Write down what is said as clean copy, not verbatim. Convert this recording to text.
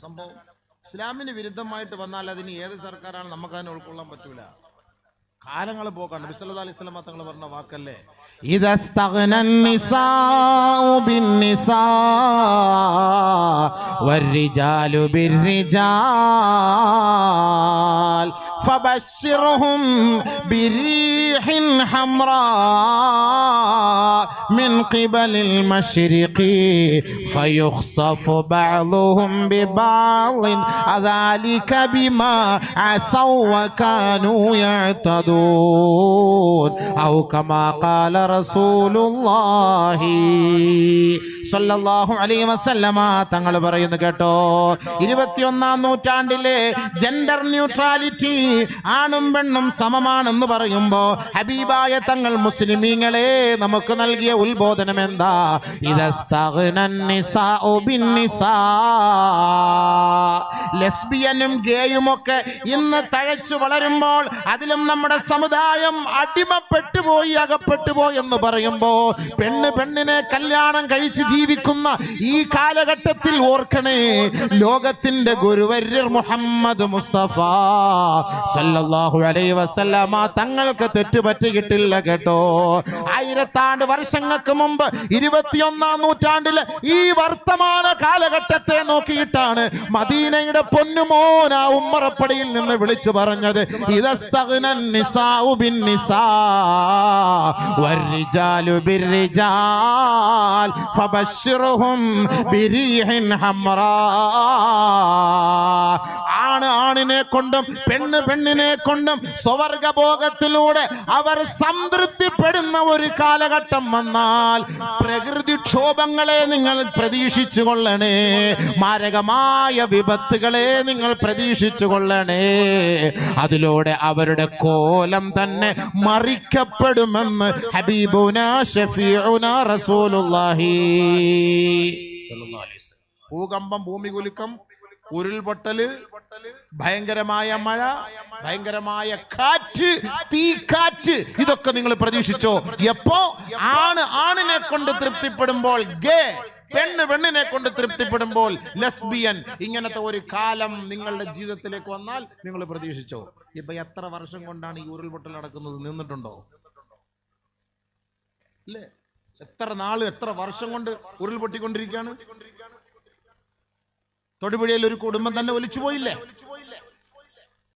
സംഭവം ഇസ്ലാമിന് വിരുദ്ധമായിട്ട് വന്നാൽ അതിന് ഏത് സർക്കാരാണ് നമുക്ക് അതിനെ ഉൾക്കൊള്ളാൻ പറ്റൂല. കാലങ്ങൾ പോക്കാണ്. നബി സല്ലല്ലാഹു അലൈഹി വസല്ലം തങ്ങൾ പറഞ്ഞ വാക്കല്ലേ, ഇദസ്തഗ്നൻ നിസാഉ ബിന്നിസാ വർരിജാലു ബിർരിജാൽ ഫബശ്ശിർഹും ബിരീഹിൻ ഹംറാ മിൻ ഖിബലിൽ മശ്രിഖി ഫയുഖ്സഫു ബഅ്ളുഹും ബിബഅ്ളിൻ അദാലിക ബിമാ അസൗ വകാനൂ യഅ്തദൂൻ ഔ കമാ ഖാല റസൂലുള്ളാഹി സ്വല്ലല്ലാഹു അലൈഹി വസല്ലമ തങ്ങൾ പറയുന്നു കേട്ടോ. 21-ാം നൂറ്റാണ്ടിലെ ജെൻഡർ ന്യൂട്രാലിറ്റി, ആണും പെണ്ണും സമമാണെന്ന് പറയുമ്പോ ഹബീബായ തങ്ങൾ മുസ്ലിമീങ്ങളെ നമുക്ക് നൽകിയ ഉത്ബോധനം എന്താ? ഇദസ്തഗ്നൻ നിസാഉ ബിന്നിസാ. ലെസ്ബിയനും ഗേയും ഒക്കെ ഇന്ന് തഴച്ചു വളരുമ്പോൾ അതിലും നമ്മുടെ സമുദായം അടിമപ്പെട്ടുപോയി, അകപ്പെട്ടുപോയി എന്ന് പറയുമ്പോ പെണ്ണ് പെണ്ണിനെ കല്യാണം കഴിച്ച് ജീവിക്കുന്ന ഈ കാലഘട്ടത്തിൽ ഓർക്കണേ, ലോകത്തിന്റെ ഗുരുവര്യർ മുഹമ്മദ് മുസ്തഫ സല്ലല്ലാഹു അലൈഹി വസല്ലമ തങ്ങൾക്ക് തെറ്റുപറ്റിയിട്ടില്ല കേട്ടോ. 1000 വർഷങ്ങൾക്ക് മുമ്പ് 21-ാം നൂറ്റാണ്ടിലെ ഈ വർത്തമാന കാലഘട്ടത്തെ നോക്കിയിട്ടാണ് മദീനയുടെ പൊന്നുമോന ഉമ്മറപ്പടിയിൽ നിന്ന് വിളിച്ചു പറഞ്ഞത്, ഇദസ്തഗ്നൻ നിസാഉ ബിന്നിസാ വർരിജാലു ബിർരിജാൽ ഫബശ്ശിർഹും ബിരീഹിൻ ഹംറാ. ആണ് ആണിനെ കൊണ്ടും പെണ്ണ് പെണ്ണിനെ കൊണ്ടും സ്വർഗഭോഗത്തിലൂടെ അവർ സംതൃപ്തിപ്പെടുന്ന ഒരു കാലഘട്ടം വന്നാൽ പ്രകൃതിക്ഷോഭങ്ങളെ നിങ്ങൾ പ്രതീക്ഷിച്ചു കൊള്ളണേ, മാരകമായ വിപത്തുകളെ നിങ്ങൾ പ്രതീക്ഷിച്ചു കൊള്ളണേ. അതിലൂടെ അവരുടെ കോലം തന്നെ മറിക്കപ്പെടുമെന്ന് ഹബീബുനാ ഷഫീഉനാ റസൂലുള്ളാഹി സ്വല്ലല്ലാഹു അലൈഹി വസല്ലം. ഭൂകമ്പം, ഭൂമികുലുക്കം, ഉരുൾപൊട്ടല്, ഭയങ്കരമായ മഴ, ഭയങ്കരമായ കാറ്റ്, തീക്കാറ്റ്, ഇതൊക്കെ നിങ്ങൾ പ്രതീക്ഷിച്ചോ? എപ്പോ? ആണിനെ കൊണ്ട് തൃപ്തിപ്പെടുമ്പോൾ ഗേ, പെണ്ണ് പെണ്ണിനെ കൊണ്ട് തൃപ്തിപ്പെടുമ്പോൾ ലെസ്ബിയൻ, ഇങ്ങനത്തെ ഒരു കാലം നിങ്ങളുടെ ജീവിതത്തിലേക്ക് വന്നാൽ നിങ്ങൾ പ്രതീക്ഷിച്ചോ? ഇപ്പൊ എത്ര വർഷം കൊണ്ടാണ് ഈ ഉരുൾപൊട്ടൽ നടക്കുന്നത്? നിന്നിട്ടുണ്ടോ? അല്ലേ? എത്ര നാള്, എത്ര വർഷം കൊണ്ട് ഉരുൾപൊട്ടിക്കൊണ്ടിരിക്കുകയാണ്. തൊടുപുഴയിൽ ഒരു കുടുംബം തന്നെ ഒലിച്ചു പോയില്ലേ?